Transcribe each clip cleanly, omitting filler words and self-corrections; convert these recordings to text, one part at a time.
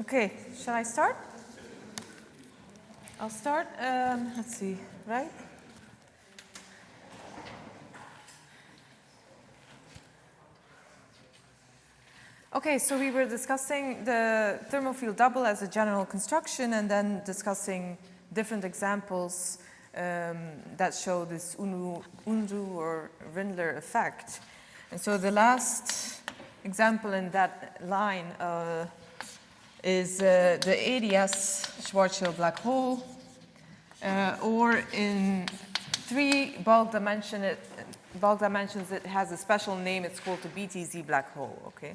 Okay, shall I start? I'll start. Let's see, right? Okay, so we were discussing the thermal field double as a general construction and then discussing different examples that show this Unruh or Rindler effect. And so the last example in that line is the ADS Schwarzschild black hole, or in three bulk dimensions it has a special name, it's called the BTZ black hole, okay?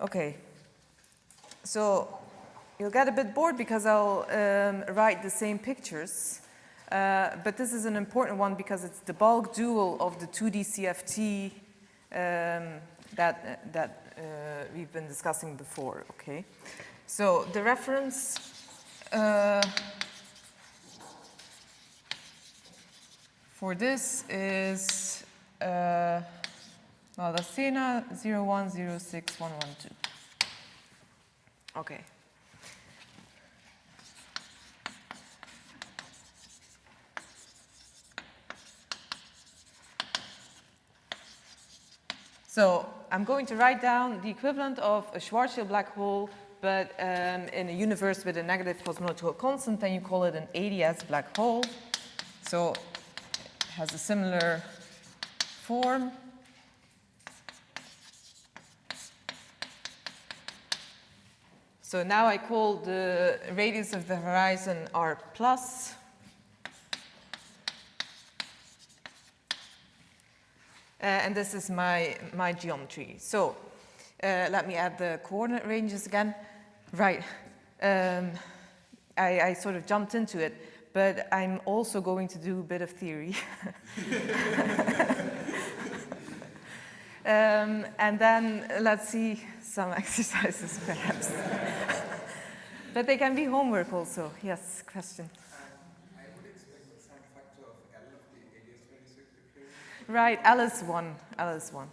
Okay, so you'll get a bit bored because I'll write the same pictures, but this is an important one because it's the bulk dual of the 2D CFT that we've been discussing before, okay? So the reference for this is Maldacena 0106112. Okay. So I'm going to write down the equivalent of a Schwarzschild black hole, but in a universe with a negative cosmological constant, then you call it an ADS black hole. So it has a similar form. So now I call the radius of the horizon R plus. And this is my geometry. So let me add the coordinate ranges again. Right. I sort of jumped into it, but I'm also going to do a bit of theory. And then let's see some exercises, perhaps. But they can be homework also. Yes, question. I would expect some factor of L of the ADS values appearing. Right, L is 1. L is 1.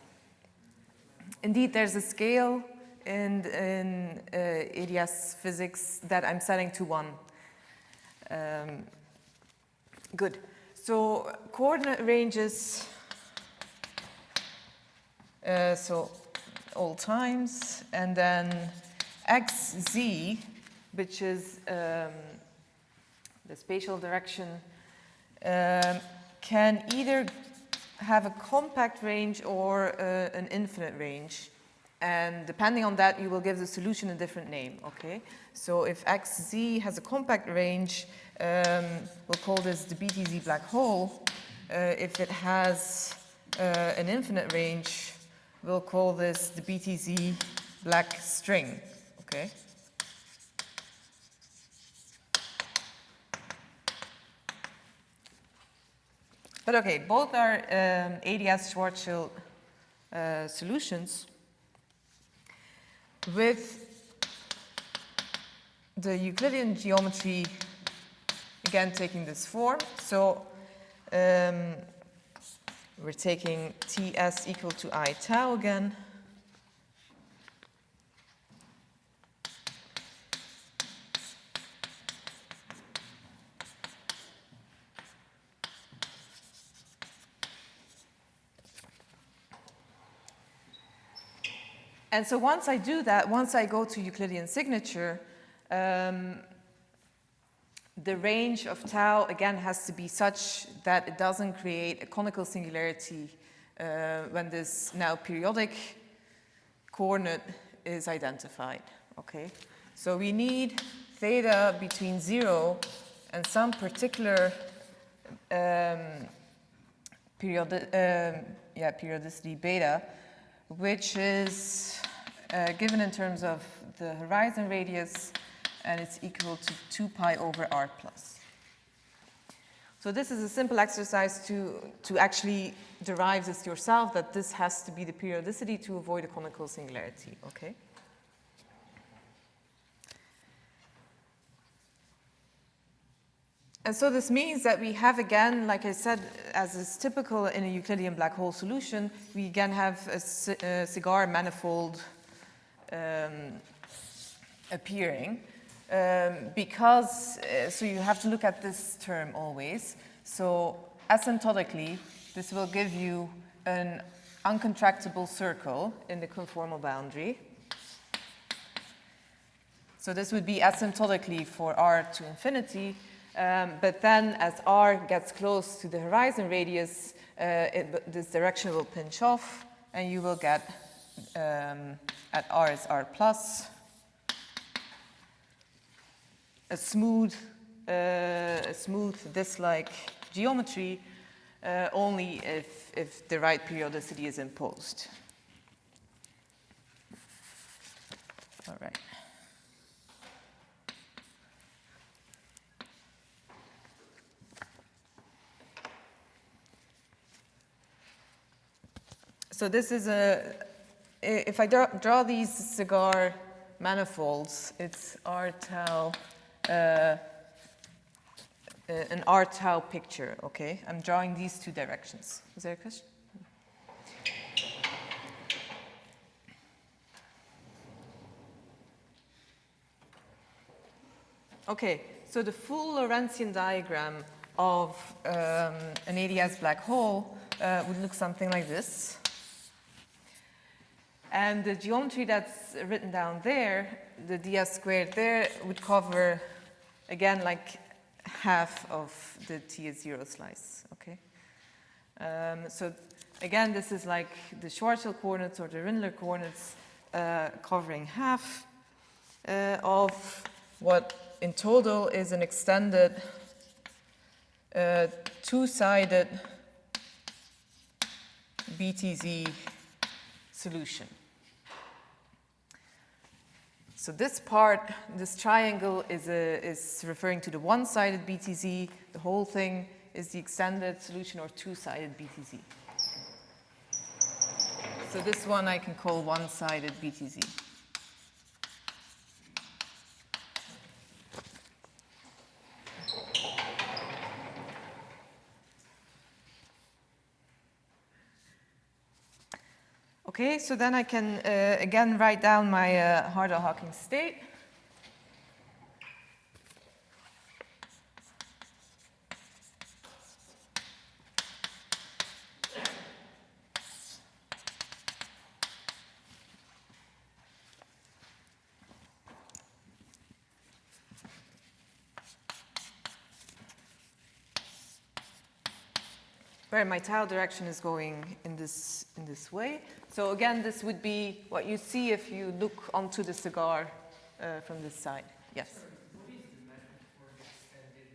Indeed, there's a scale in ADS physics that I'm setting to 1. Good. So coordinate ranges. So all times, and then xz, which is the spatial direction, can either have a compact range or an infinite range. And depending on that, you will give the solution a different name, okay? So if xz has a compact range, we'll call this the BTZ black hole. If it has an infinite range, we'll call this the BTZ black string, okay? But okay, both are ADS Schwarzschild solutions with the Euclidean geometry, again taking this form. So we're taking Ts equal to I tau again. And so once I do that, once I go to Euclidean signature, the range of tau, again, has to be such that it doesn't create a conical singularity when this now periodic coordinate is identified, okay? So we need theta between 0 and some particular periodicity beta, which is given in terms of the horizon radius, and it's equal to 2 pi over r plus. So this is a simple exercise to actually derive this yourself, that this has to be the periodicity to avoid a conical singularity, okay? And so this means that we have, again, like I said, as is typical in a Euclidean black hole solution, we again have a cigar manifold appearing. Because, so you have to look at this term always. So asymptotically, this will give you an uncontractable circle in the conformal boundary. So this would be asymptotically for r to infinity, but then as r gets close to the horizon radius, this direction will pinch off, and you will get, at r is r plus, a smooth disk-like geometry, only if the right periodicity is imposed. All right. So this is if I draw these cigar manifolds, it's r tau, an r tau picture, okay? I'm drawing these two directions. Is there a question? Okay, so the full Lorentzian diagram of an ADS black hole would look something like this. And the geometry that's written down there, the ds squared there, would cover, again, like half of the t is 0 slice, okay? So again, this is like the Schwarzschild coordinates or the Rindler coordinates covering half of what in total is an extended two-sided BTZ solution. So this part, this triangle is referring to the one-sided BTZ. The whole thing is the extended solution or two-sided BTZ. So this one I can call one-sided BTZ. Okay, so then I can again write down my Harder-Hawking state. Where my tau direction is going in this way. So again, this would be what you see if you look onto the cigar from this side. Yes? What is the method for the extended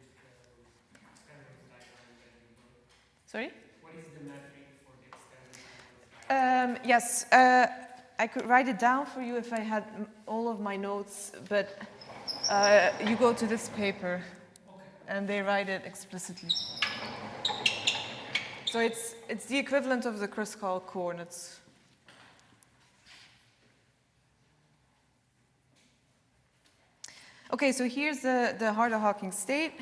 diagram that you wrote? Sorry? What is the metric for the extended diagram? Yes, I could write it down for you if I had all of my notes, but you go to this paper, and they write it explicitly. So it's the equivalent of the Kruskal coordinates. Okay, so here's the Harder-Hawking state,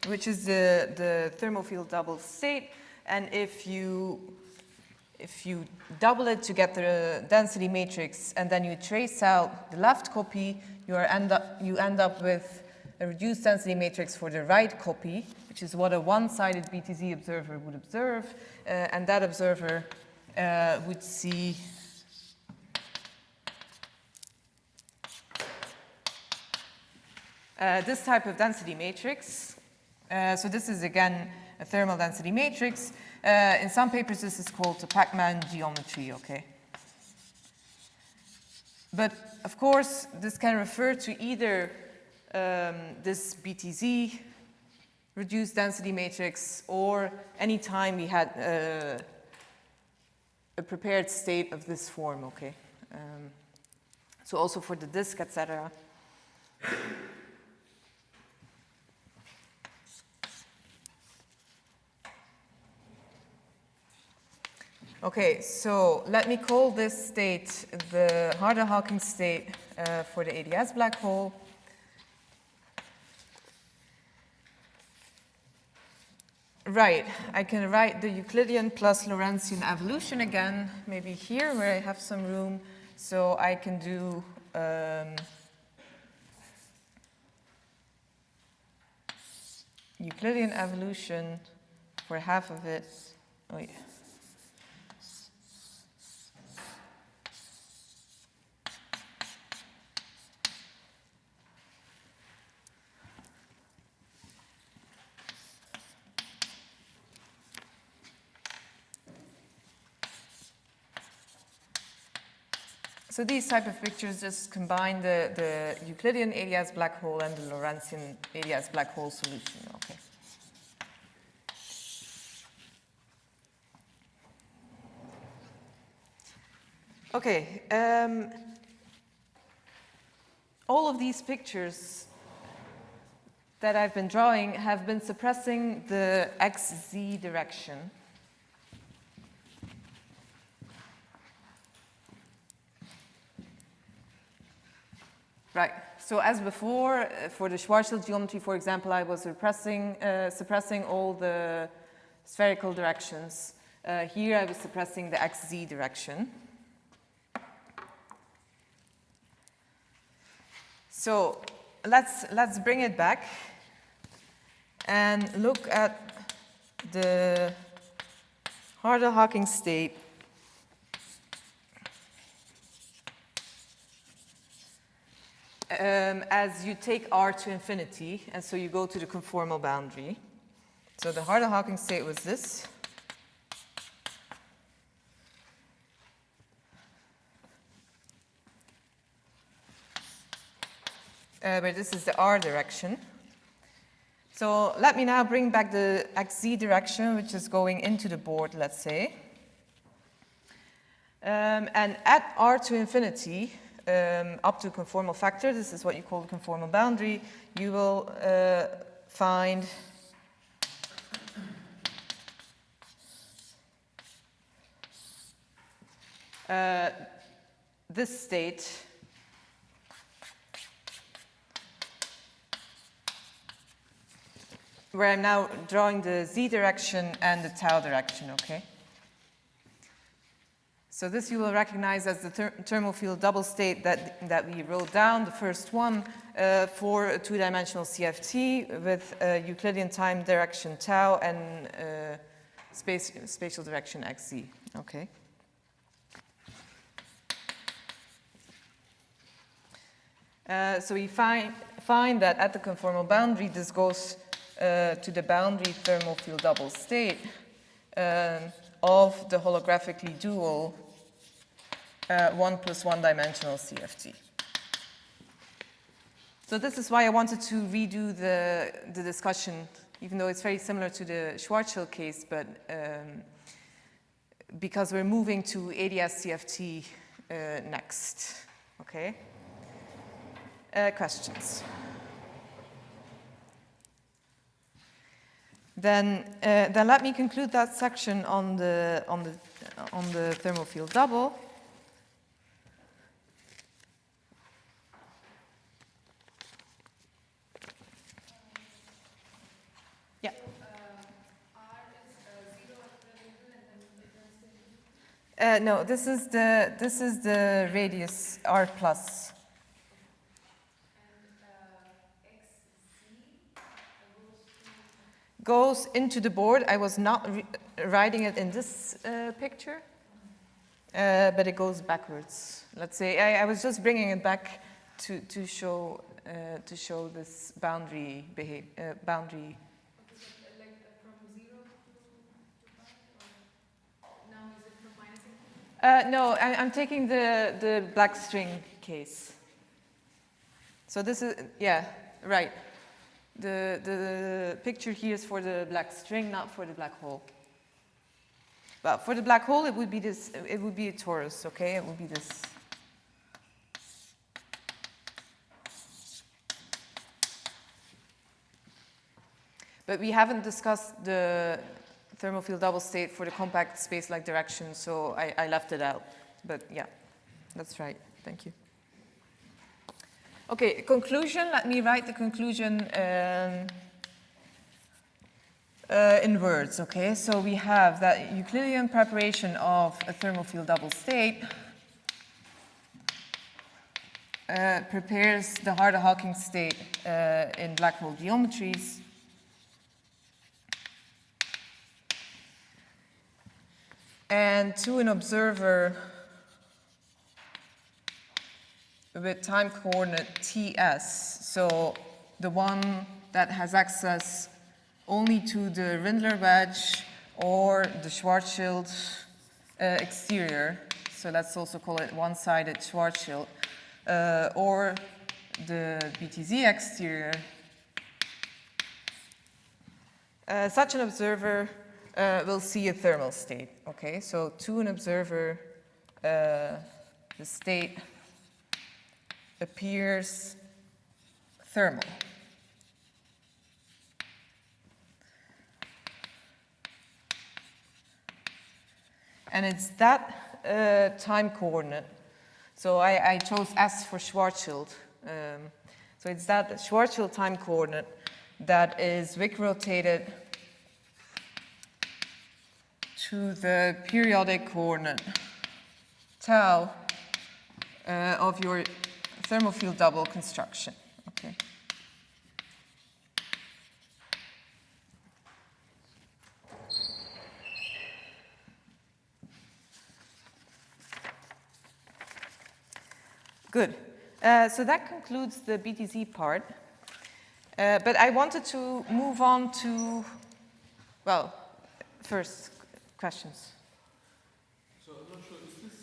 which is the thermofield double state. And if you double it to get the density matrix, and then you trace out the left copy, you end up with a reduced density matrix for the right copy, which is what a one-sided BTZ observer would observe, and that observer would see this type of density matrix. So this is, again, a thermal density matrix. In some papers, this is called the Pac-Man geometry, okay? But, of course, this can refer to either this BTZ reduced density matrix, or any time we had a prepared state of this form, okay? So also for the disk, etc. Okay, so let me call this state the Harder-Hawking state for the ADS black hole. Right, I can write the Euclidean plus Lorentzian evolution again, maybe here where I have some room. So I can do Euclidean evolution for half of it. Oh, yeah. So these type of pictures just combine the Euclidean ADS black hole and the Lorentzian ADS black hole solution. Okay. Okay. All of these pictures that I've been drawing have been suppressing the XZ direction. Right. So as before, for the Schwarzschild geometry, for example, I was suppressing all the spherical directions. Here I was suppressing the XZ direction. So let's bring it back and look at the Hartle-Hawking state as you take R to infinity, and so you go to the conformal boundary. So the Hartle-Hawking state was this. But this is the R direction. So let me now bring back the XZ direction, which is going into the board, let's say. And at R to infinity, up to conformal factor, this is what you call the conformal boundary, you will find this state where I'm now drawing the Z direction and the tau direction, okay? So this you will recognize as the thermal field double state that we wrote down, the first one, for a two-dimensional CFT with Euclidean time direction tau and spatial direction xz, okay? So we find that at the conformal boundary, this goes to the boundary thermal field double state of the holographically dual 1 plus 1 dimensional CFT. So this is why I wanted to redo the discussion, even though it's very similar to the Schwarzschild case, but because we're moving to ADS CFT next, okay? Questions? Then let me conclude that section on the thermal field double. Yeah. R is 0 at the middle and then it turns to No, this is the radius R plus. Goes into the board. I was not writing it in this picture, but it goes backwards. Let's say I was just bringing it back to show this boundary boundary. Okay, like from 0 to 5, or now is it from minus No, I'm taking the black string case. So this is, yeah, right. The picture here is for the black string, not for the black hole. But for the black hole, it would be this. It would be a torus, okay? It would be this. But we haven't discussed the thermal field double state for the compact space-like direction, so I left it out. But yeah, that's right. Thank you. Okay, conclusion. Let me write the conclusion in words, okay? So we have that Euclidean preparation of a thermophile double state prepares the Harder-Hawking state in black hole geometries. And to an observer with time coordinate TS, so the one that has access only to the Rindler wedge or the Schwarzschild exterior, so let's also call it one-sided Schwarzschild, or the BTZ exterior. Such an observer will see a thermal state, okay? So to an observer, the state appears thermal. And it's that time coordinate. So I chose S for Schwarzschild. So it's that Schwarzschild time coordinate that is Wick rotated to the periodic coordinate tau of your thermophile double construction. Okay. Good. So that concludes the BTZ part. But I wanted to move on to, well, first questions. So I'm not sure, is this,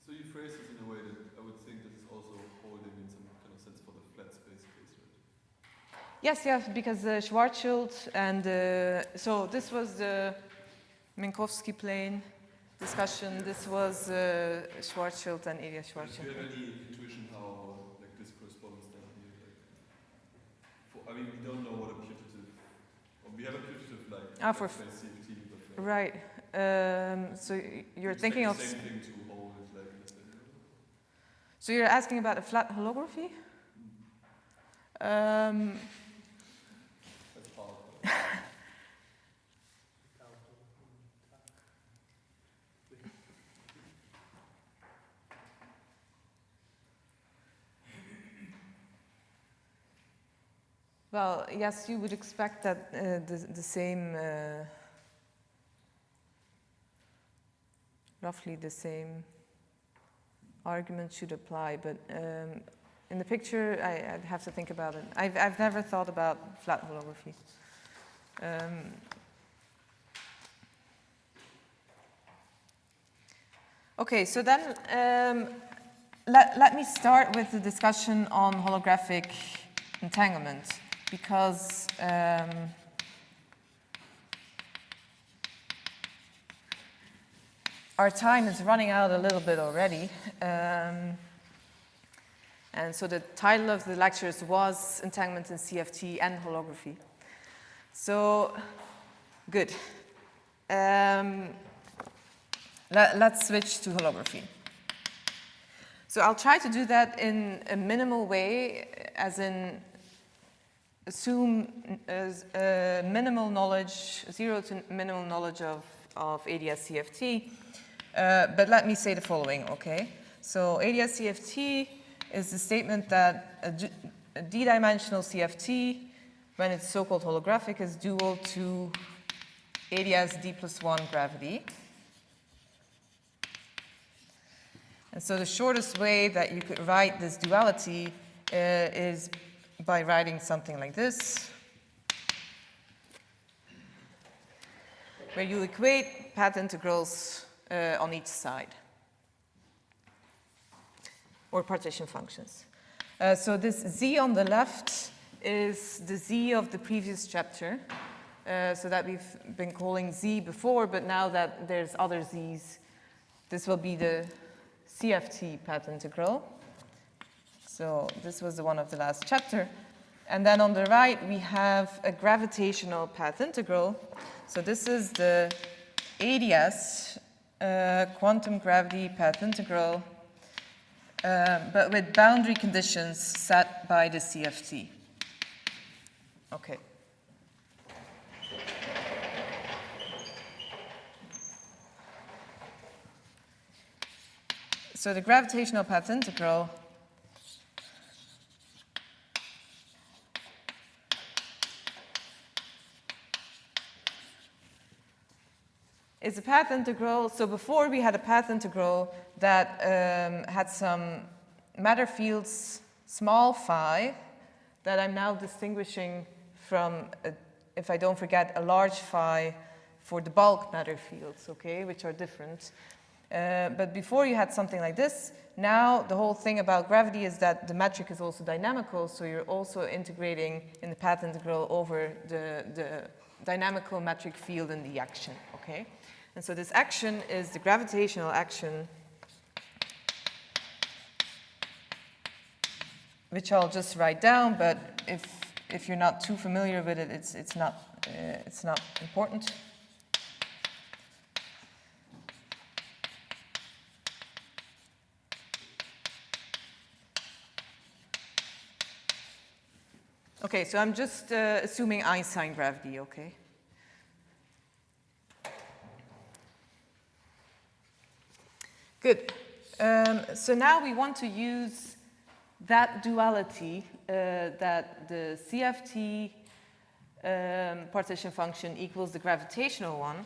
so you phrase this in a way that I would think this is also holding in some kind of sense for the flat space case, right? Yes, because the Schwarzschild and so this was the Minkowski plane discussion. This was Schwarzschild and Elias Do Schwarzschild. you have any intuition how like this corresponds then here? Like, I mean, we don't know what a putative, or we have a putative like for flat space CFT, but Right. So you're thinking of. the same thing to hold it like this. So you're asking about a flat holography? That's part. Well, yes, you would expect that the same, roughly the same argument should apply, but in the picture, I'd have to think about it. I've never thought about flat holography. Okay, so then let me start with the discussion on holographic entanglement, because our time is running out a little bit already. And so the title of the lectures was Entanglement in CFT and Holography. So, good. Let's switch to holography. So I'll try to do that in a minimal way, as in assume minimal knowledge, zero to minimal knowledge of ADS CFT. But let me say the following, okay? So ADS CFT is the statement that a d-dimensional CFT, when it's so-called holographic, is dual to ADS d+1 gravity. And so the shortest way that you could write this duality is by writing something like this, where you equate path integrals on each side, or partition functions. So this z on the left is the z of the previous chapter, so that we've been calling z before, but now that there's other z's, this will be the CFT path integral. So this was the one of the last chapter. And then on the right, we have a gravitational path integral. So this is the ADS, quantum gravity path integral, but with boundary conditions set by the CFT. Okay. So the gravitational path integral is a path integral. So before we had a path integral that had some matter fields small phi that I'm now distinguishing from, if I don't forget, a large phi for the bulk matter fields, okay, which are different. But before you had something like this. Now the whole thing about gravity is that the metric is also dynamical, so you're also integrating in the path integral over the dynamical metric field in the action, okay? And so this action is the gravitational action, which I'll just write down, but if you're not too familiar with it, it's not important. Okay, so I'm just assuming Einstein gravity, okay? Good. So now we want to use that duality that the CFT partition function equals the gravitational one.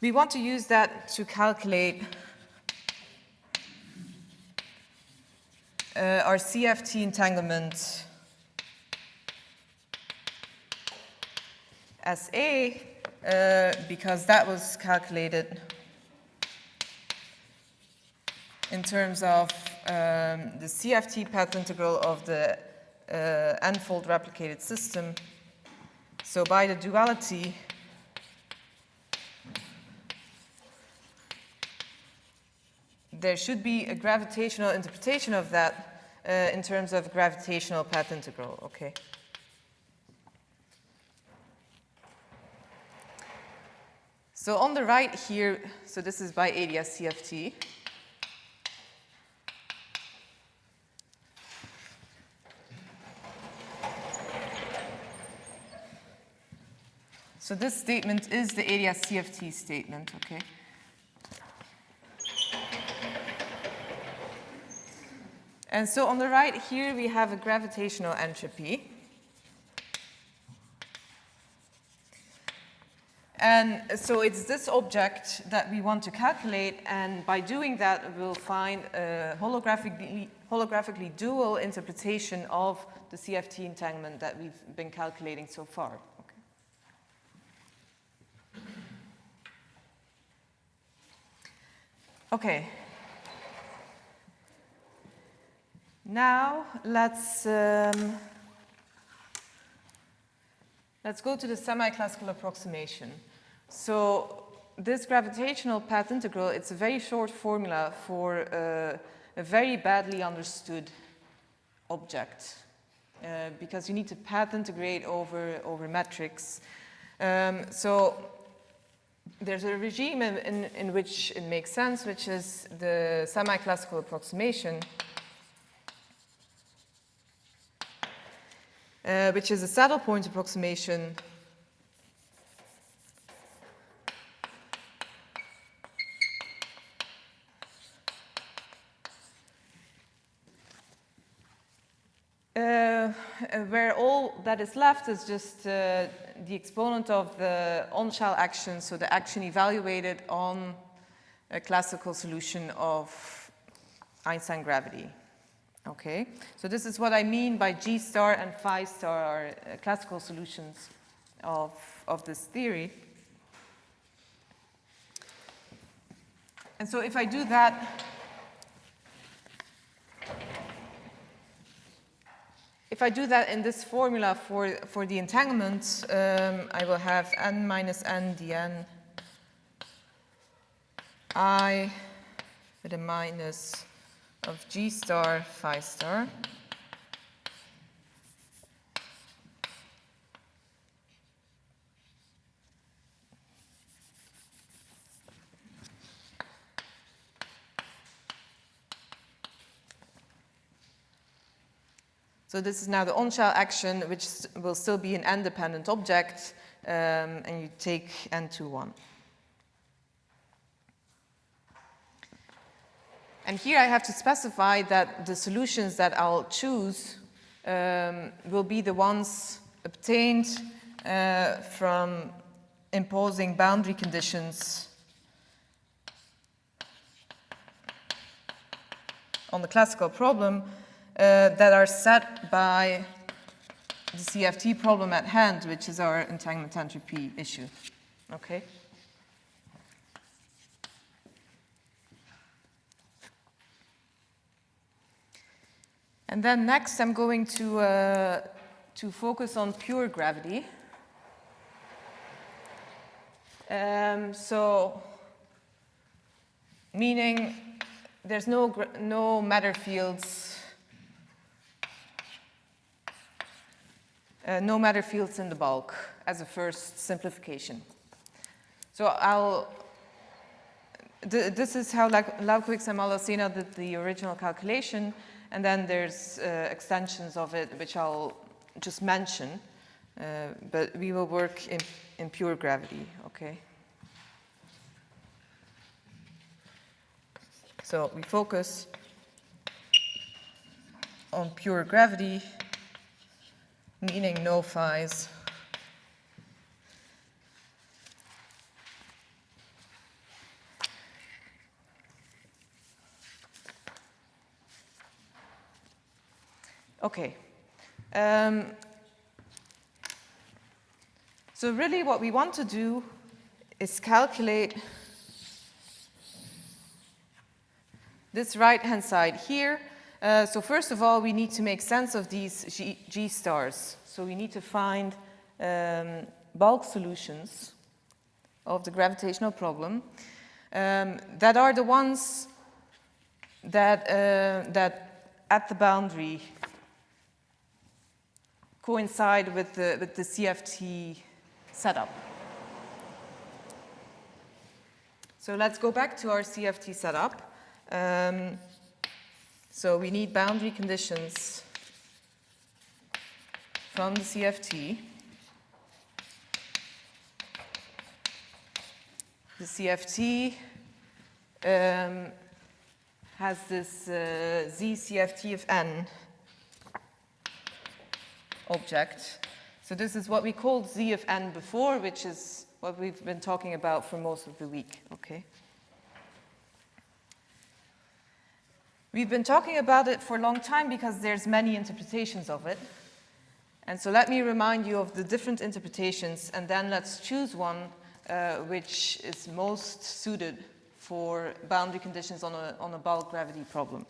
We want to use that to calculate our CFT entanglement as A, because that was calculated in terms of the CFT path integral of the n-fold replicated system. So by the duality, there should be a gravitational interpretation of that in terms of gravitational path integral, okay? So on the right here, so this is by ADS CFT. So this statement is the ADS CFT statement, okay? And so on the right here, we have a gravitational entropy. And so it's this object that we want to calculate, and by doing that, we'll find a holographically dual interpretation of the CFT entanglement that we've been calculating so far. Okay. Now let's go to the semi-classical approximation. So this gravitational path integral, it's a very short formula for a very badly understood object because you need to path integrate over metrics. So there's a regime in which it makes sense, which is the semi-classical approximation, which is a saddle point approximation where all that is left is just the exponent of the on-shell action, so the action evaluated on a classical solution of Einstein gravity. Okay, so this is what I mean by G star and phi star are classical solutions of this theory. And so if I do that, in this formula for the entanglement, I will have n minus n dn I with a minus of G star phi star. So this is now the on-shell action, which will still be an n-dependent object, and you take n to 1. And here I have to specify that the solutions that I'll choose will be the ones obtained from imposing boundary conditions on the classical problem that are set by the CFT problem at hand, which is our entanglement entropy issue. Okay? And then next I'm going to focus on pure gravity. So, meaning there's no matter fields, no matter fields in the bulk as a first simplification. So this is how Laukowicz and Malacena did the original calculation, and then there's extensions of it which I'll just mention, but we will work in pure gravity, okay? So we focus on pure gravity, meaning no phi's. Okay. So really what we want to do is calculate this right-hand side here. So first of all, we need to make sense of these G stars. So we need to find bulk solutions of the gravitational problem that are the ones that at the boundary coincide with the CFT setup. So let's go back to our CFT setup. So we need boundary conditions from the CFT. The CFT has this Z CFT of n object. So this is what we called Z of n before, which is what we've been talking about for most of the week, okay? We've been talking about it for a long time because there's many interpretations of it. And so let me remind you of the different interpretations, and then let's choose one which is most suited for boundary conditions on a bulk gravity problem.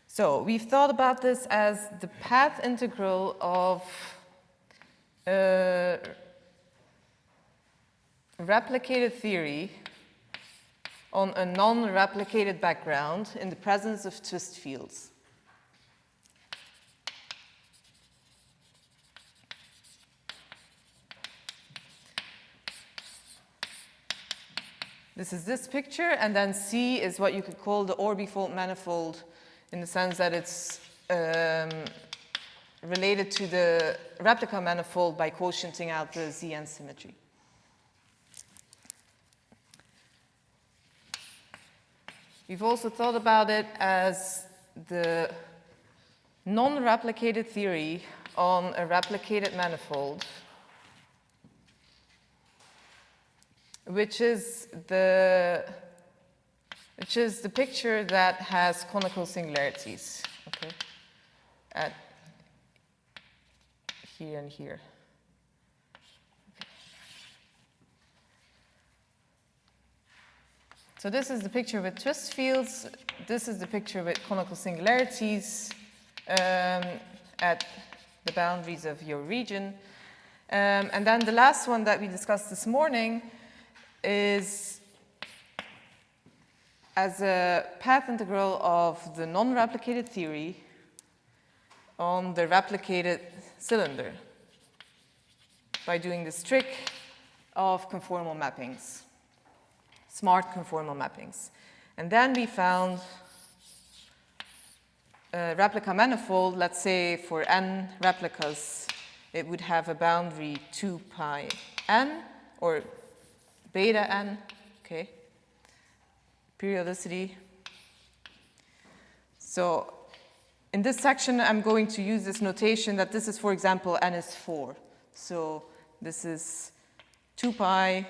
So we've thought about this as the path integral of replicated theory on a non-replicated background in the presence of twist fields. This is this picture, and then C is what you could call the orbifold manifold, in the sense that it's related to the replica manifold by quotienting out the Zn symmetry. We've also thought about it as the non-replicated theory on a replicated manifold, which is the picture that has conical singularities, okay, at here and here. Okay. So this is the picture with twist fields. This is the picture with conical singularities at the boundaries of your region. And then the last one that we discussed this morning is as a path integral of the non-replicated theory on the replicated cylinder by doing this trick of conformal mappings, smart conformal mappings. And then we found a replica manifold, let's say for n replicas it would have a boundary 2 pi n, or beta n, okay, periodicity. So in this section, I'm going to use this notation that this is, for example, n is 4. So this is 2 pi,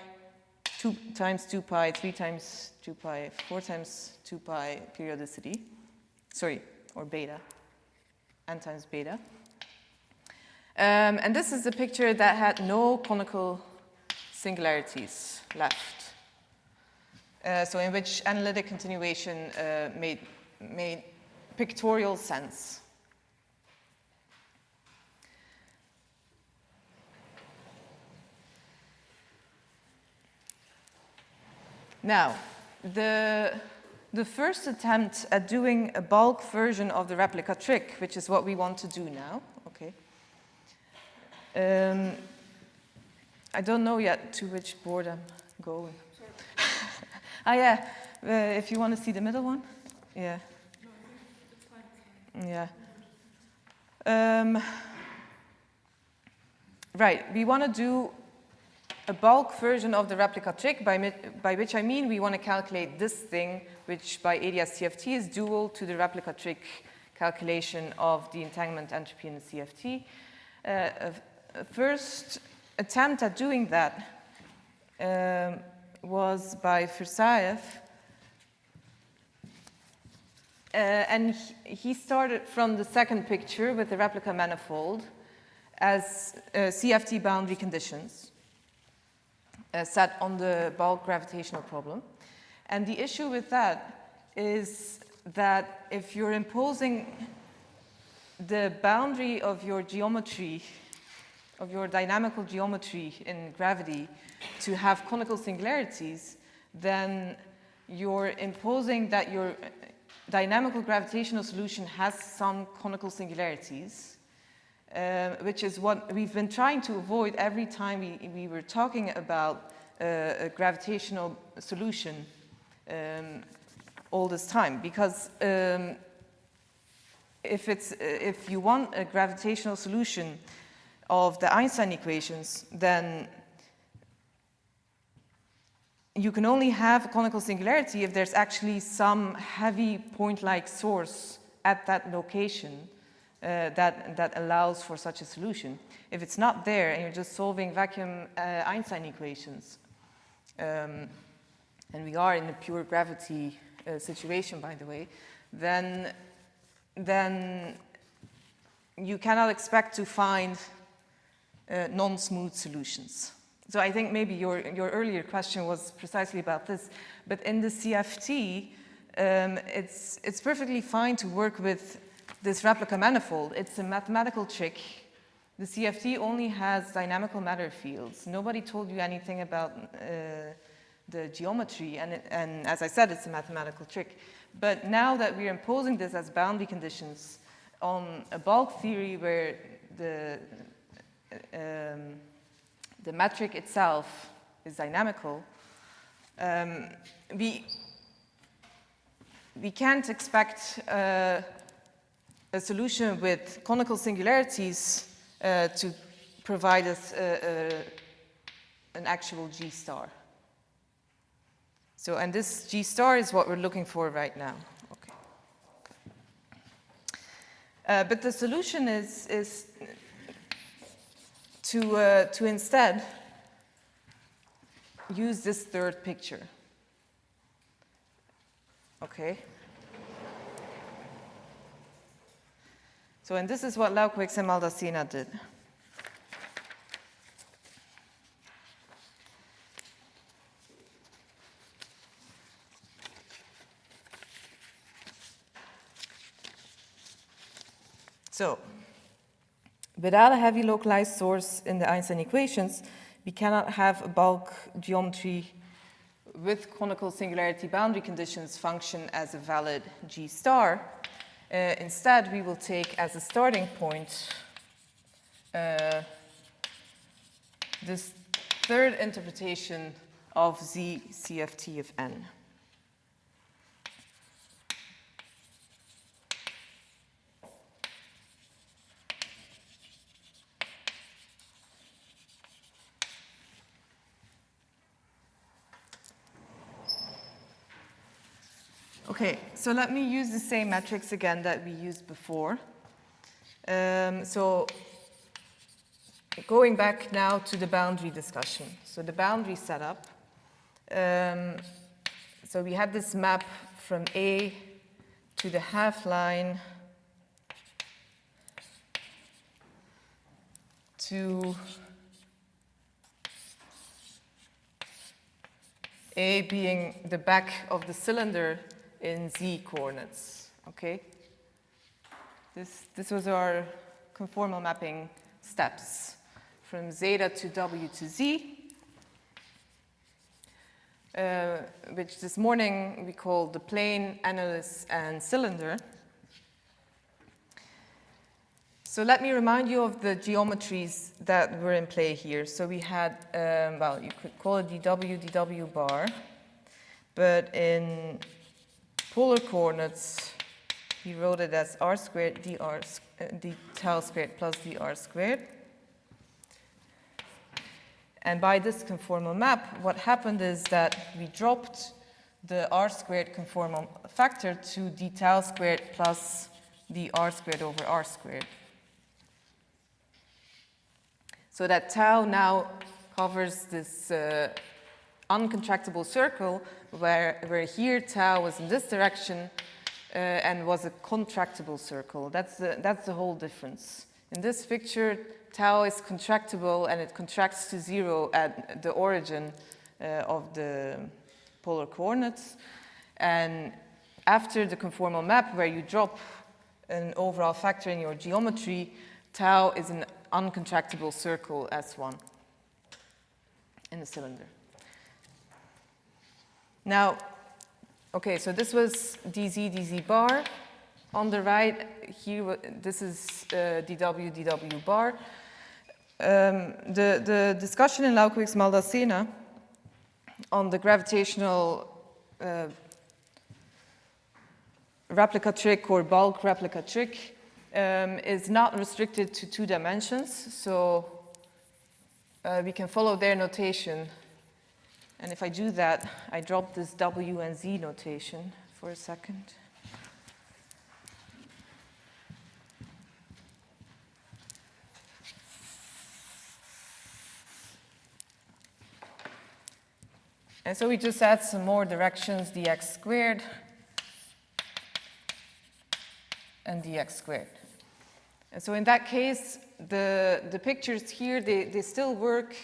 2 times 2 pi, 3 times 2 pi, 4 times 2 pi periodicity. Sorry, or beta, n times beta. And this is a picture that had no conical singularities left. So in which analytic continuation made pictorial sense. Now, the first attempt at doing a bulk version of the replica trick, which is what we want to do now, okay. I don't know yet to which board I'm going. Ah, yeah, if you want to see the middle one, yeah. Yeah. Right, we want to do a bulk version of the replica trick, by which I mean we want to calculate this thing, which by ADS CFT is dual to the replica trick calculation of the entanglement entropy in the CFT. A first attempt at doing that was by Fursaev. And he started from the second picture with the replica manifold as CFT boundary conditions set on the bulk gravitational problem. And the issue with that is that if you're imposing the boundary of your geometry, of your dynamical geometry in gravity to have conical singularities, then you're imposing that your dynamical gravitational solution has some conical singularities, which is what we've been trying to avoid every time we were talking about a gravitational solution all this time. Because if you want a gravitational solution of the Einstein equations, then you can only have a conical singularity if there's actually some heavy point-like source at that location that allows for such a solution. If it's not there and you're just solving vacuum Einstein equations, and we are in a pure gravity situation, by the way, then you cannot expect to find non-smooth solutions. So I think maybe your earlier question was precisely about this. But in the CFT, it's perfectly fine to work with this replica manifold. It's a mathematical trick. The CFT only has dynamical matter fields. Nobody told you anything about the geometry. And as I said, it's a mathematical trick. But now that we're imposing this as boundary conditions on a bulk theory where the metric itself is dynamical, we can't expect a solution with conical singularities to provide us an actual G star. So, and this G star is what we're looking for right now. Okay. But the solution is to instead use this third picture. Okay. So, and this is what Laukowicz and Maldacena did. So, without a heavy localized source in the Einstein equations, we cannot have a bulk geometry with conical singularity boundary conditions function as a valid G star. Instead, we will take as a starting point this third interpretation of Z CFT of N. Okay, so let me use the same metrics again that we used before. So going back now to the boundary discussion. So the boundary setup. So we had this map from A to the half line to A being the back of the cylinder in Z coordinates, okay? This was our conformal mapping steps from zeta to W to Z, which this morning we called the plane, annulus, and cylinder. So let me remind you of the geometries that were in play here. So we had, well, you could call it dW bar, but in polar coordinates, we wrote it as r squared d tau squared plus dr squared. And by this conformal map, what happened is that we dropped the r squared conformal factor to d tau squared plus dr squared over r squared. So that tau now covers this uncontractable circle where here tau was in this direction and was a contractible circle. That's the whole difference. In this picture, tau is contractible and it contracts to 0 at the origin of the polar coordinates. And after the conformal map where you drop an overall factor in your geometry, tau is an uncontractable circle S1 in the cylinder. Now, okay, so this was dz bar. On the right here, this is dw bar. The discussion in Laukowitz-Maldacena on the gravitational replica trick or bulk replica trick is not restricted to 2 dimensions, so we can follow their notation. And if I do that, I drop this W and Z notation for a second. And so we just add some more directions, dx squared and dx squared. And so in that case, the pictures here, they still work,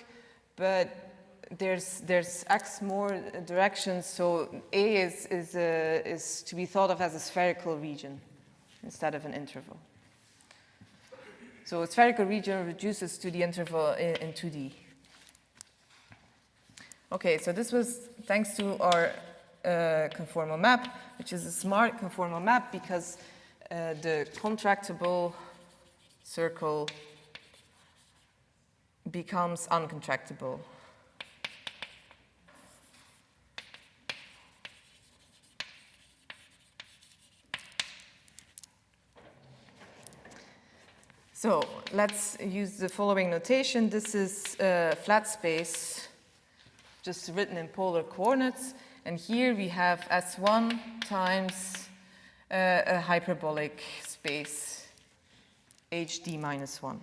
but there's x more directions, so A is to be thought of as a spherical region instead of an interval. So a spherical region reduces to the interval in 2D. Okay, so this was thanks to our conformal map, which is a smart conformal map because the contractible circle becomes uncontractable. So let's use the following notation. This is flat space, just written in polar coordinates. And here we have S1 times a hyperbolic space, HD minus 1.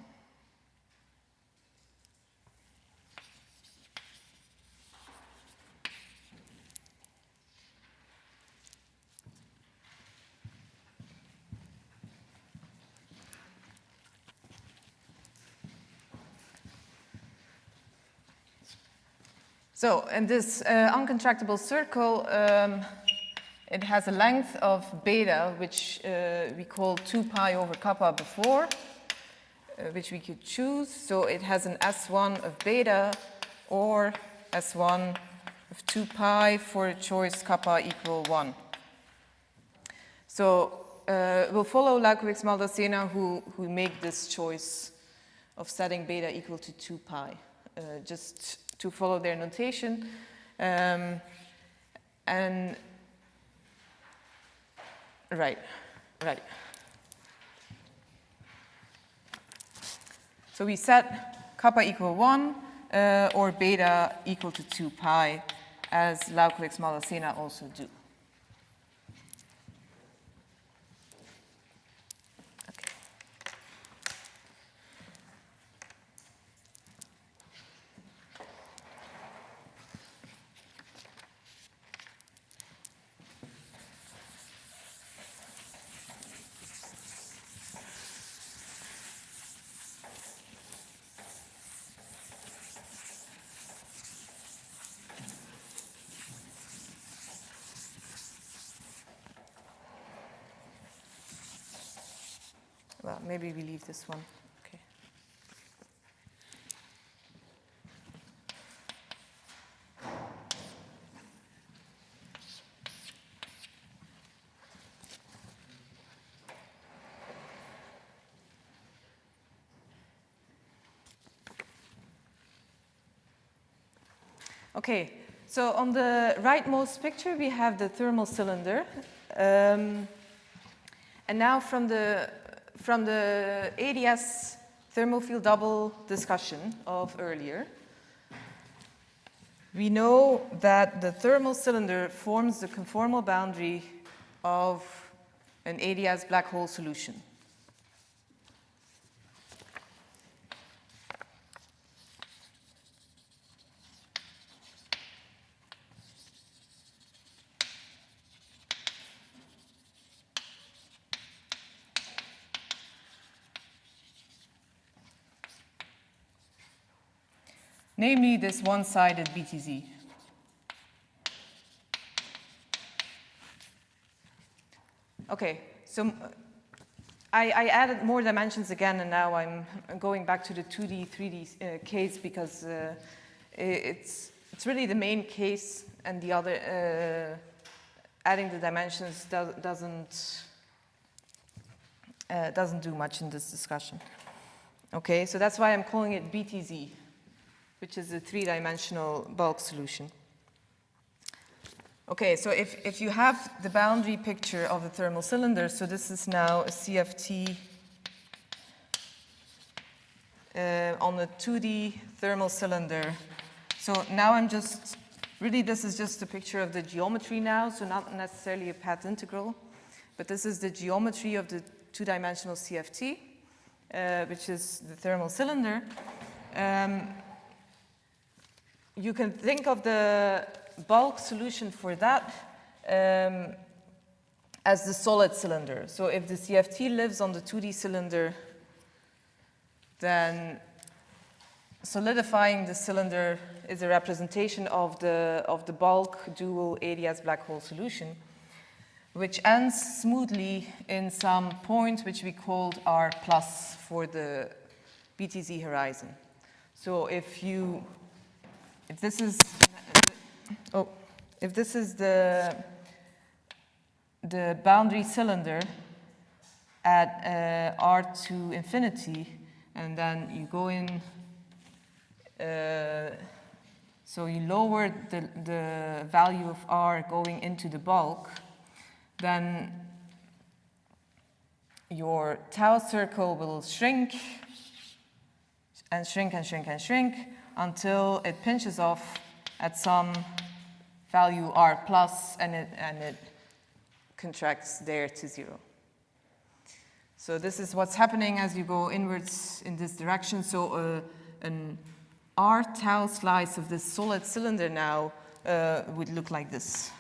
So in this uncontractable circle, it has a length of beta, which we called 2 pi over kappa before, which we could choose. So it has an S1 of beta or S1 of 2 pi for a choice kappa equal 1. So we'll follow Laukowitz-Maldacena who make this choice of setting beta equal to 2 pi, just to follow their notation. And right. So we set kappa equal 1 or beta equal to 2 pi, as Laukowitz-Maldacena also do. maybe we leave this one. Okay. Okay, so on the rightmost picture, we have the thermal cylinder. And now from the ADS thermophile double discussion of earlier, we know that the thermal cylinder forms the conformal boundary of an ADS black hole solution. Namely, this one-sided BTZ. Okay, so I added more dimensions again, and now I'm going back to the 2D, 3D case because it's really the main case, and the other adding the dimensions doesn't do much in this discussion. Okay, so that's why I'm calling it BTZ, which is a three-dimensional bulk solution. Okay, so if you have the boundary picture of the thermal cylinder, so this is now a CFT on the 2D thermal cylinder. So now I'm just, really this is just a picture of the geometry now, so not necessarily a path integral, but this is the geometry of the two-dimensional CFT, which is the thermal cylinder. You can think of the bulk solution for that as the solid cylinder. So if the CFT lives on the 2D cylinder, then solidifying the cylinder is a representation of the bulk dual ADS black hole solution, which ends smoothly in some point which we called R plus for the BTZ horizon. So if this is the boundary cylinder at R to infinity, and then you go in, so you lower the value of R going into the bulk, then your tau circle will shrink and shrink and shrink and shrink until it pinches off at some value R plus, and it contracts there to 0. So this is what's happening as you go inwards in this direction. So an R tau slice of this solid cylinder now would look like this.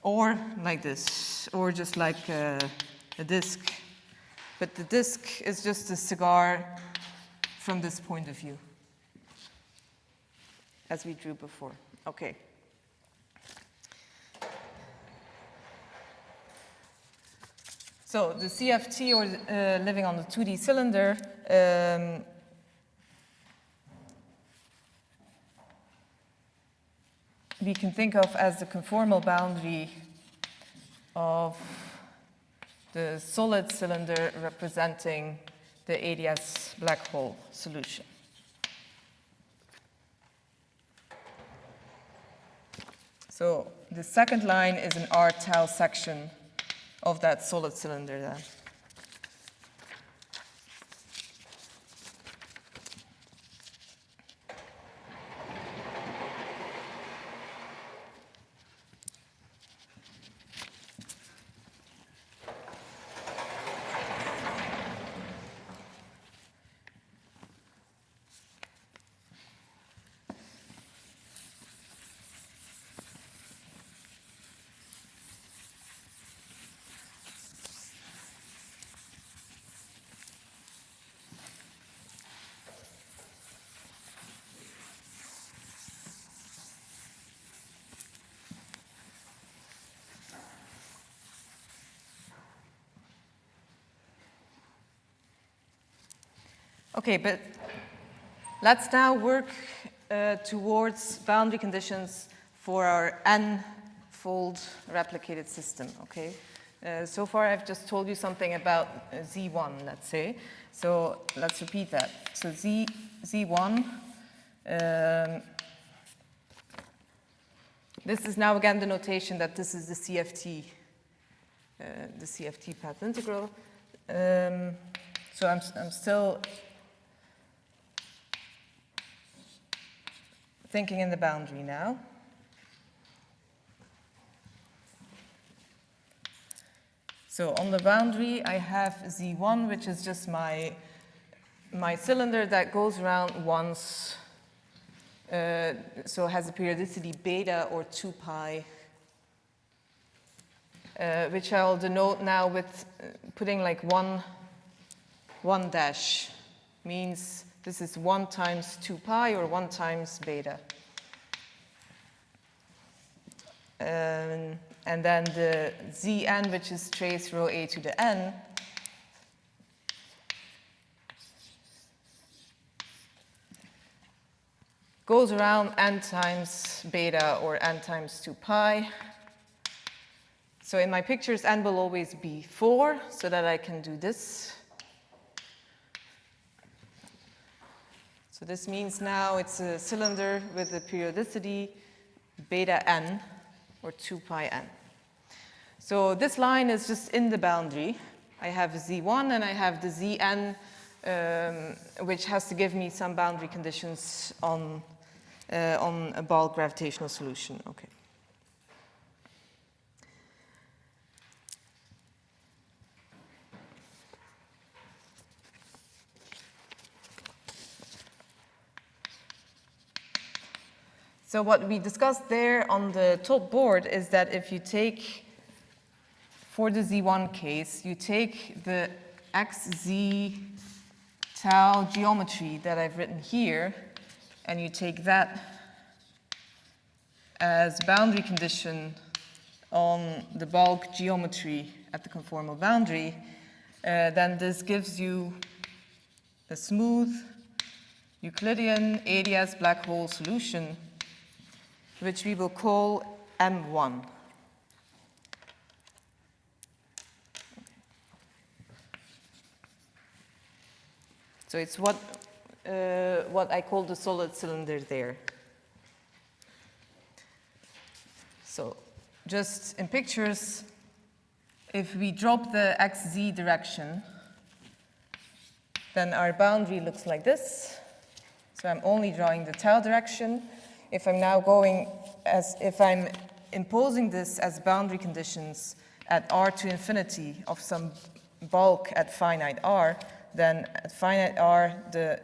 Or like this, or just like a disk. But the disk is just a cigar from this point of view, as we drew before. Okay. So the CFT, or living on the 2D cylinder, we can think of as the conformal boundary of the solid cylinder representing the ADS black hole solution. So the second line is an R tau section of that solid cylinder then. Okay, but let's now work towards boundary conditions for our n-fold replicated system, okay? So far I've just told you something about Z1, let's say. So let's repeat that. So Z1, this is now again the notation that this is the CFT path integral. So I'm still thinking in the boundary now. So on the boundary, I have Z1, which is just my cylinder that goes around once, so has a periodicity beta or 2 pi, which I'll denote now with putting like one dash. Means this is 1 times 2 pi or 1 times beta. And then the Zn, which is trace rho a to the n, goes around n times beta or n times 2 pi. So in my pictures, n will always be 4, so that I can do this. So this means now it's a cylinder with a periodicity beta n, or 2 pi n. So this line is just in the boundary. I have Z1 and I have the Zn, which has to give me some boundary conditions on a bulk gravitational solution. Okay. So what we discussed there on the top board is that if you take, for the Z1 case, you take the xz tau geometry that I've written here, and you take that as boundary condition on the bulk geometry at the conformal boundary, then this gives you a smooth Euclidean ADS black hole solution, which we will call M1. So it's what I call the solid cylinder there. So just in pictures, if we drop the xz direction, then our boundary looks like this. So I'm only drawing the tau direction. If I'm now going if I'm imposing this as boundary conditions at r to infinity of some bulk at finite r, then at finite r, the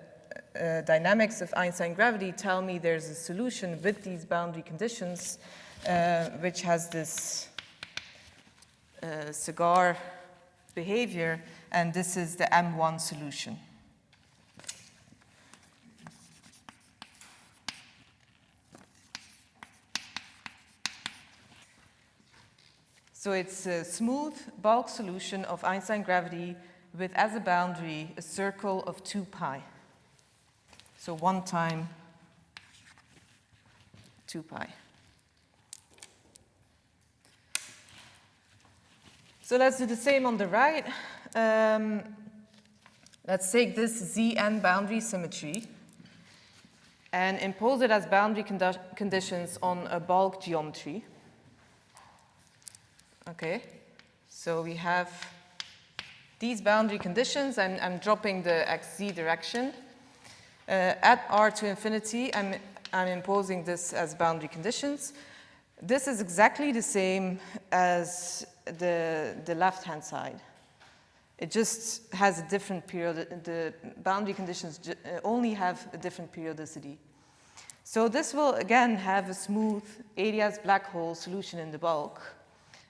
dynamics of Einstein gravity tell me there's a solution with these boundary conditions, which has this cigar behavior, and this is the M1 solution. So it's a smooth bulk solution of Einstein gravity with as a boundary a circle of 2 pi. So 1 time 2 pi. So let's do the same on the right. Let's take this Zn boundary symmetry and impose it as boundary conditions on a bulk geometry. Okay, so we have these boundary conditions. I'm dropping the xz direction. At r to infinity, I'm imposing this as boundary conditions. This is exactly the same as the left-hand side. It just has a different period. The boundary conditions only have a different periodicity. So this will again have a smooth ADS black hole solution in the bulk.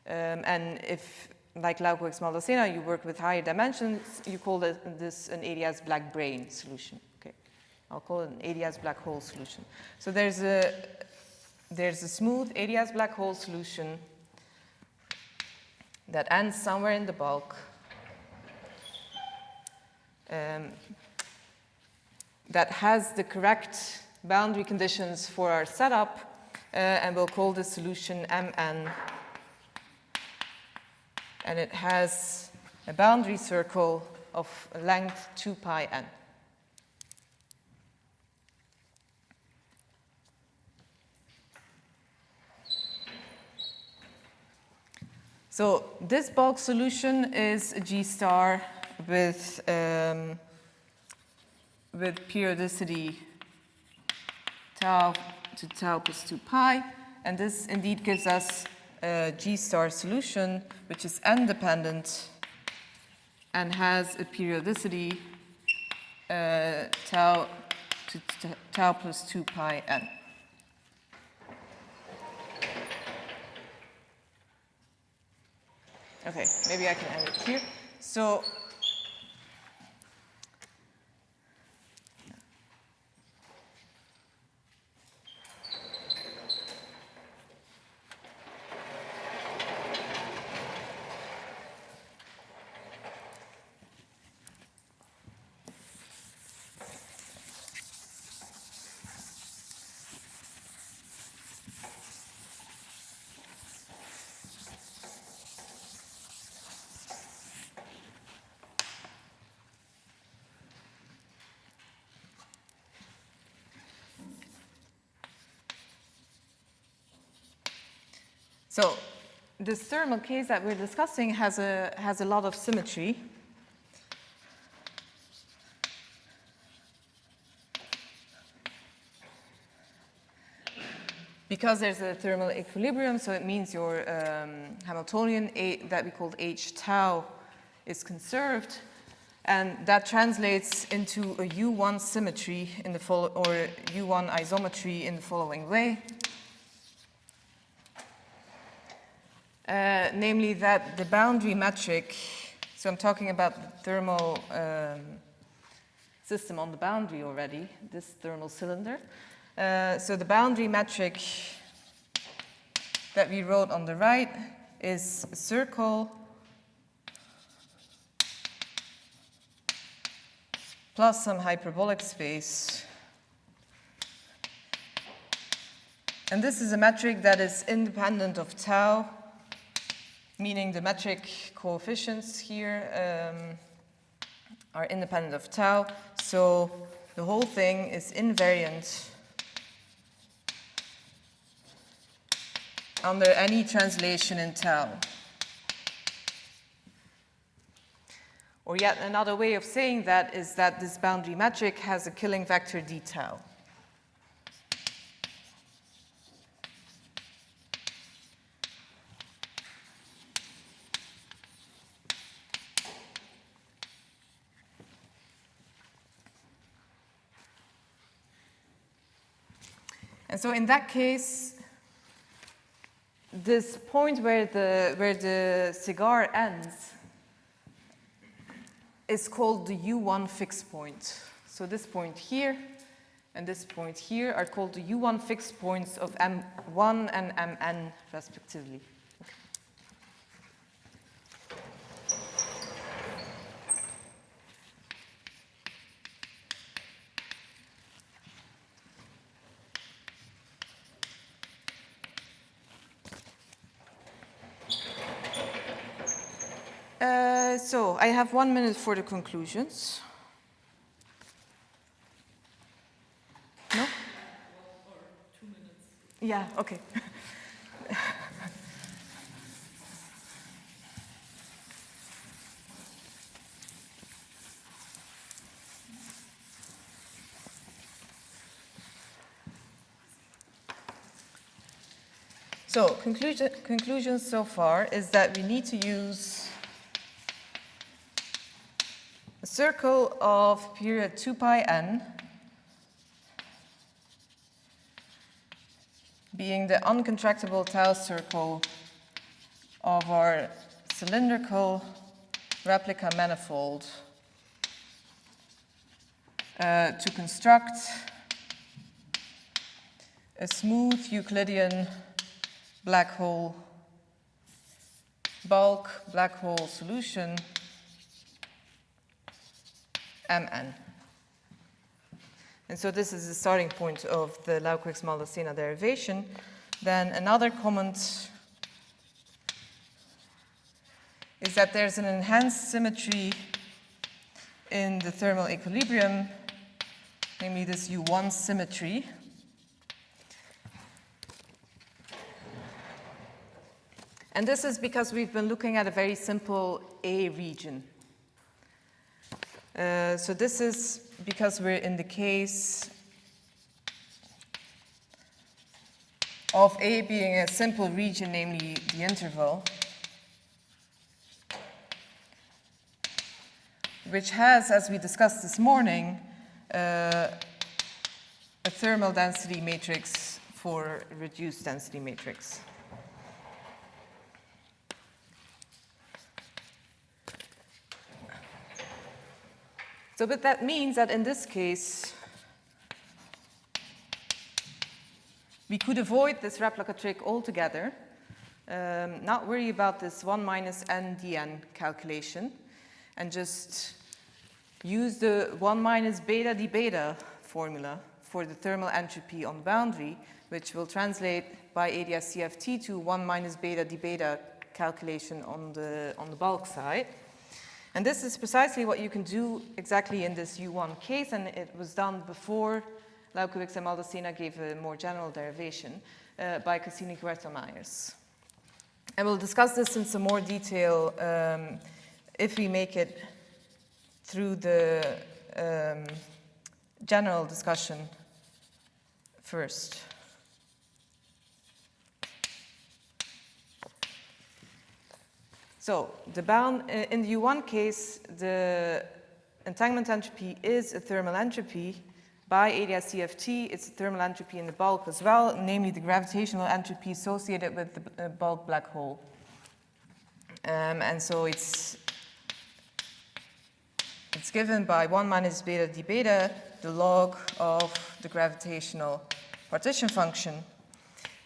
And if, like Lauko-X-Maldacena, you work with higher dimensions, you call this an ADS black brain solution. Okay, I'll call it an ADS black hole solution. So there's a smooth ADS black hole solution that ends somewhere in the bulk. that has the correct boundary conditions for our setup, and we'll call this solution Mn. And it has a boundary circle of length 2 pi n. So this bulk solution is a G star with periodicity tau to tau plus 2 pi, and this indeed gives us a G star solution which is n-dependent and has a periodicity tau to tau plus 2 pi n. Okay, maybe I can end it here. So So this thermal case that we're discussing has a lot of symmetry. Because there's a thermal equilibrium, so it means your Hamiltonian that we called H tau is conserved, and that translates into a U1 symmetry in the or U1 isometry in the following way. Namely that the boundary metric, so I'm talking about the thermal system on the boundary already, this thermal cylinder. So the boundary metric that we wrote on the right is a circle plus some hyperbolic space. And this is a metric that is independent of tau, meaning the metric coefficients here are independent of tau. So the whole thing is invariant under any translation in tau. Or yet another way of saying that is that this boundary metric has a killing vector d tau. And so in that case, this point where the cigar ends is called the U1 fixed point. So this point here and this point here are called the U1 fixed points of M1 and Mn respectively. So I have 1 minute for the conclusions. No? Or 2 minutes. Yeah, okay. So conclusion so far is that we need to use a circle of period 2 pi n being the uncontractable tau circle of our cylindrical replica manifold to construct a smooth Euclidean black hole bulk black hole solution Mn. And so this is the starting point of the Lauquex-Maldacena derivation. Then another comment is that there's an enhanced symmetry in the thermal equilibrium, namely this U1 symmetry. And this is because we've been looking at a very simple A region. So this is because we're in the case of A being a simple region, namely the interval, which has, as we discussed this morning, a thermal density matrix for a reduced density matrix. So, but that means that in this case, we could avoid this replica trick altogether, not worry about this 1 minus n dn calculation, and just use the 1 minus beta d beta formula for the thermal entropy on boundary, which will translate by ADS CFT to 1 minus beta d beta calculation on the bulk side. And this is precisely what you can do exactly in this U1 case, and it was done before Lauquex and Maldacena gave a more general derivation by Cassini-Huerta-Myers. And we'll discuss this in some more detail if we make it through the general discussion first. So the bound in the U1 case, the entanglement entropy is a thermal entropy. By ADS CFT, it's a thermal entropy in the bulk as well, namely the gravitational entropy associated with the bulk black hole. And so it's given by 1 minus beta d beta, the log of the gravitational partition function.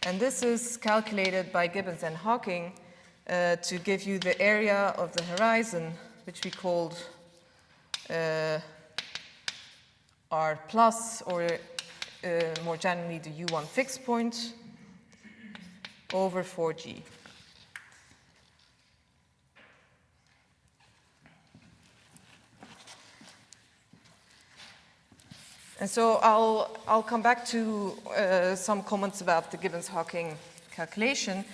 And this is calculated by Gibbons and Hawking to give you the area of the horizon, which we called R plus, or more generally the U1 fixed point, over 4G. And so I'll come back to some comments about the Gibbons-Hawking calculation.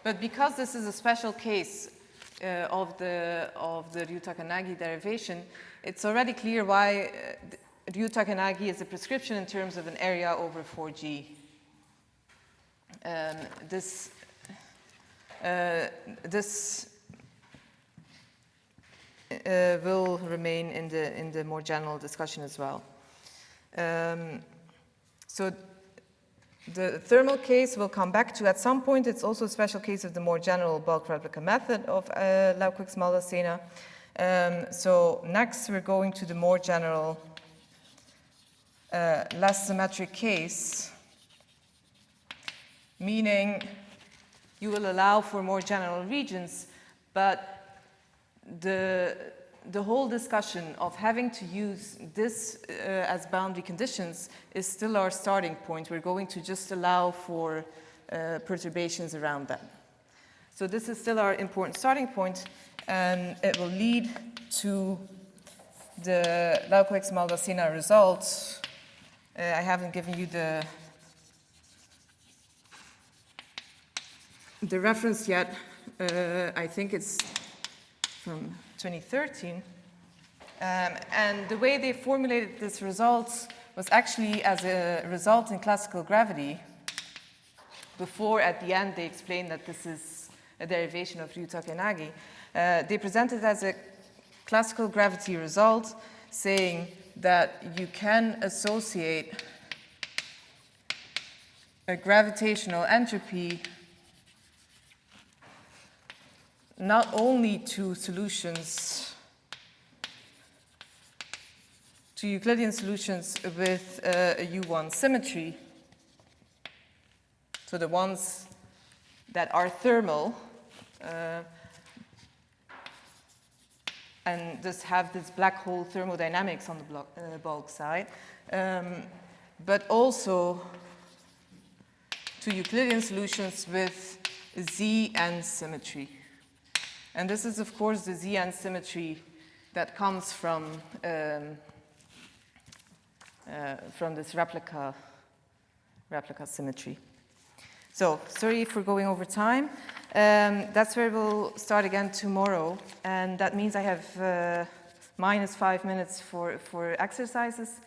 But because this is a special case of the Ryu-Takanagi derivation, it's already clear why Ryu-Takanagi is a prescription in terms of an area over 4G. This will remain in the more general discussion as well. So the thermal case we'll come back to at some point. It's also a special case of the more general bulk replica method of Lauquex-Maldacena. So next we're going to the more general, less symmetric case, meaning you will allow for more general regions, but the whole discussion of having to use this as boundary conditions is still our starting point. We're going to just allow for perturbations around that. So this is still our important starting point, and it will lead to the Lauquex-Maldacena results. I haven't given you the reference yet. I think it's from 2013. And the way they formulated this result was actually as a result in classical gravity. Before, at the end, they explained that this is a derivation of Ryu-Takanagi. They presented it as a classical gravity result, saying that you can associate a gravitational entropy not only to solutions, to Euclidean solutions with a U1 symmetry, so the ones that are thermal, and just have this black hole thermodynamics on the bulk side, but also to Euclidean solutions with Z-n symmetry. And this is, of course, the Z-n symmetry that comes from this replica symmetry. So, sorry for going over time. That's where we'll start again tomorrow, and that means I have minus 5 minutes for exercises.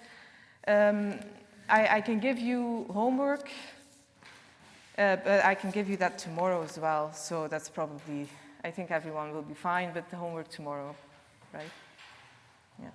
I can give you homework, but I can give you that tomorrow as well, so that's probably, I think everyone will be fine with the homework tomorrow, right? Yeah.